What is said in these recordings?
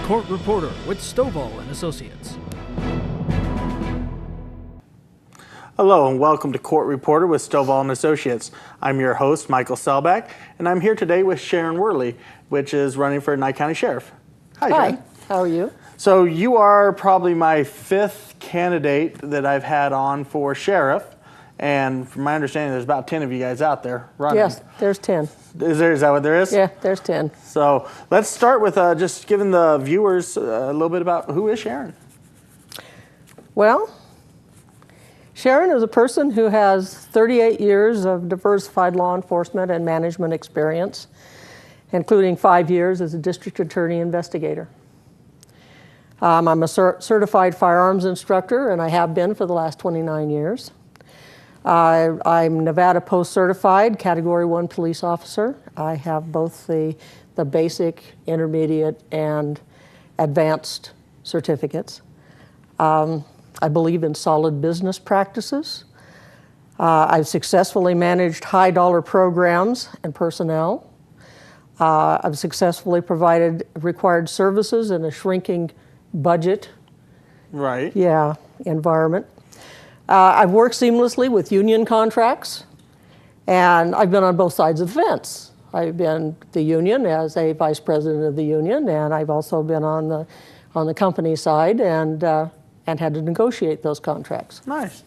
Court Reporter with Stovall and Associates. Hello and welcome to Court Reporter with Stovall and Associates. I'm your host, Michael Selbach, and I'm here today with Sharon Wehrly, which is running for Nye County Sheriff. Hi, Sharon. Hi, how are you? So you are probably my fifth candidate that I've had on for sheriff, and from my understanding, there's about 10 of you guys out there running. Yes, there's 10. Is that what there is? Yeah, there's 10. So let's start with just giving the viewers a little bit about who is Sharon. Well, Sharon is a person who has 38 years of diversified law enforcement and management experience, including 5 years as a district attorney investigator. I'm a certified firearms instructor, and I have been for the last 29 years. I'm Nevada Post certified Category 1 police officer. I have both the basic, intermediate, and advanced certificates. I believe in solid business practices. I've successfully managed high dollar programs and personnel. I've successfully provided required services in a shrinking budget environment. I've worked seamlessly with union contracts, and I've been on both sides of the fence. I've been the union as a vice president of the union, and I've also been on the company side and had to negotiate those contracts. Nice.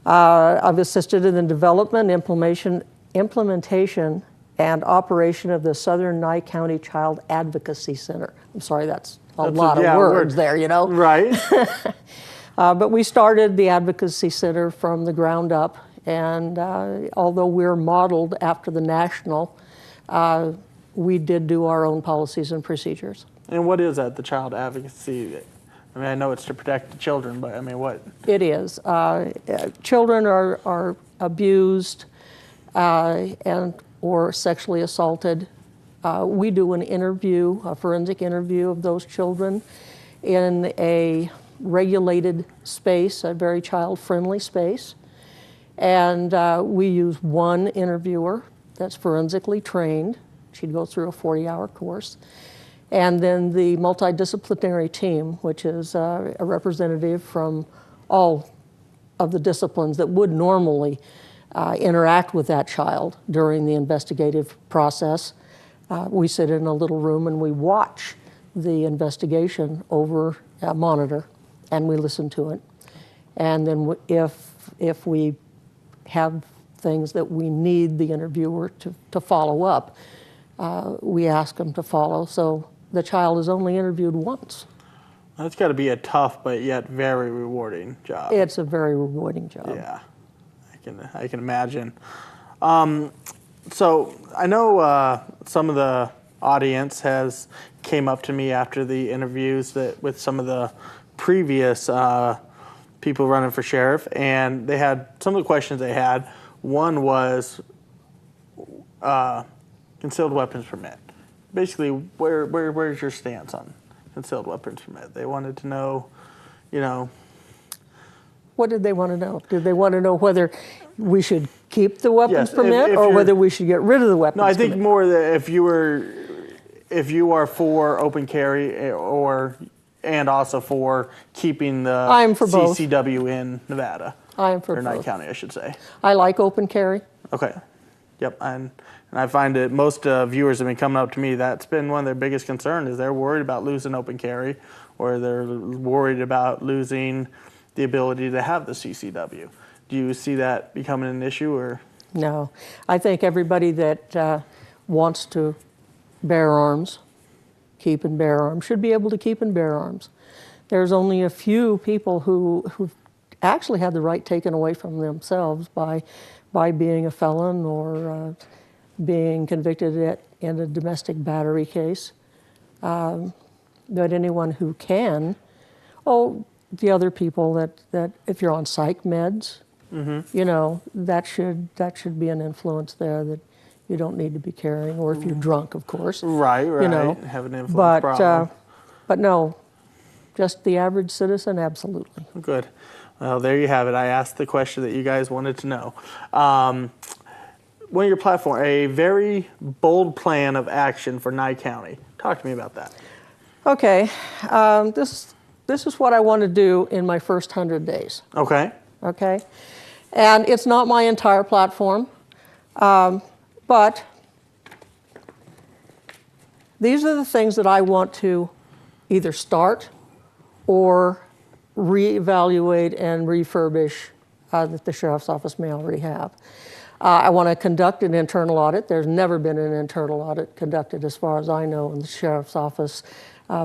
I've assisted in the development, implementation, and operation of the Southern Nye County Child Advocacy Center. I'm sorry, that's a lot of words there, you know? Right. But we started the Advocacy Center from the ground up, and although we're modeled after the national, we did do our own policies and procedures. And what is that, the child advocacy? I mean, I know it's to protect the children, but I mean, what? It is. Children are abused and or sexually assaulted. We do an interview, a forensic interview of those children in a regulated space, a very child-friendly space. And we use one interviewer that's forensically trained. She'd go through a 40-hour course. And then the multidisciplinary team, which is a representative from all of the disciplines that would normally interact with that child during the investigative process. We sit in a little room and we watch the investigation over a monitor, and we listen to it. And then if we have things that we need the interviewer to follow up, we ask them to follow. So the child is only interviewed once. That's got to be a tough but yet very rewarding job. It's a very rewarding job. Yeah, I can imagine. So I know some of the audience came up to me after the interviews with some of the previous people running for sheriff, and they had some of the questions they had. One was concealed weapons permit. Basically, where's your stance on concealed weapons permit? They wanted to know, What did they want to know? Did they want to know whether we should keep the weapons permit if or whether we should get rid of the weapons permit? No, I think more that if you are for open carry and also for keeping the I'm for both. CCW in Nevada. I am for or Nye both. County, I should say. I like open carry. Okay. Yep. And I find that most viewers have been coming up to me. That's been one of their biggest concerns, is they're worried about losing open carry, or they're worried about losing the ability to have the CCW. Do you see that becoming an issue, or? No. I think everybody that wants to bear arms, keep and bear arms, should be able to keep and bear arms. There's only a few people who've actually had the right taken away from themselves by being a felon or being convicted in a domestic battery case. But anyone who can, the other people that if you're on psych meds, that should be an influence there that you don't need to be carrying, or if you're drunk, of course. Right, have an influence problem. But no, just the average citizen, absolutely. Good. Well, there you have it. I asked the question that you guys wanted to know. One of your platform, a very bold plan of action for Nye County. Talk to me about that. Okay, this is what I want to do in my first 100 days. Okay. Okay, and it's not my entire platform, but these are the things that I want to either start or reevaluate and refurbish that the Sheriff's Office may already have. I want to conduct an internal audit. There's never been an internal audit conducted, as far as I know, in the Sheriff's Office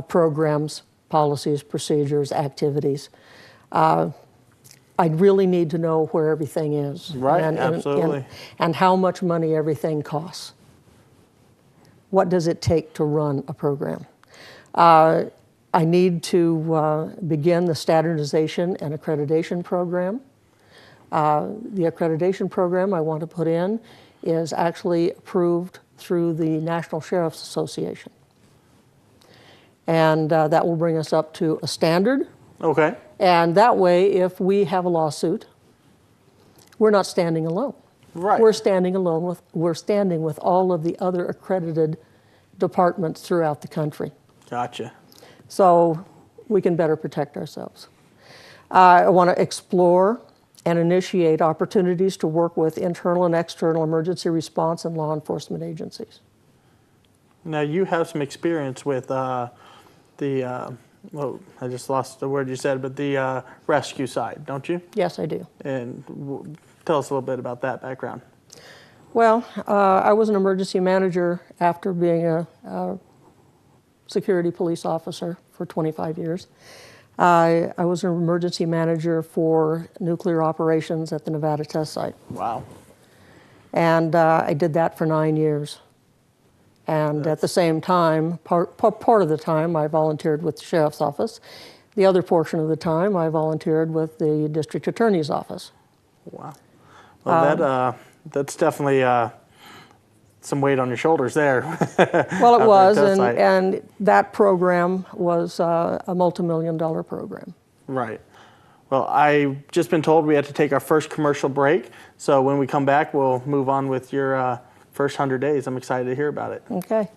programs, policies, procedures, activities. I really need to know where everything is. Right, absolutely. And how much money everything costs. What does it take to run a program? I need to begin the standardization and accreditation program. The accreditation program I want to put in is actually approved through the National Sheriff's Association. And that will bring us up to a standard. Okay. And that way, if we have a lawsuit, we're not standing alone. Right. We're standing with all of the other accredited departments throughout the country. Gotcha. So we can better protect ourselves. I want to explore and initiate opportunities to work with internal and external emergency response and law enforcement agencies. Now, you have some experience with well, I just lost the word you said, but the rescue side, don't you? Yes, I do. And tell us a little bit about that background. Well, I was an emergency manager after being a security police officer for 25 years. I was an emergency manager for nuclear operations at the Nevada test site. Wow. And I did that for 9 years. And at the same time, part of the time, I volunteered with the Sheriff's Office. The other portion of the time, I volunteered with the District Attorney's Office. Wow. Well, that's definitely some weight on your shoulders there. Well, it was, and that program was a multi-million-dollar program. Right. Well, I've just been told we have to take our first commercial break. So when we come back, we'll move on with your first 100 days. I'm excited to hear about it. Okay.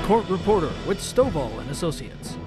Court reporter with Stovall and Associates.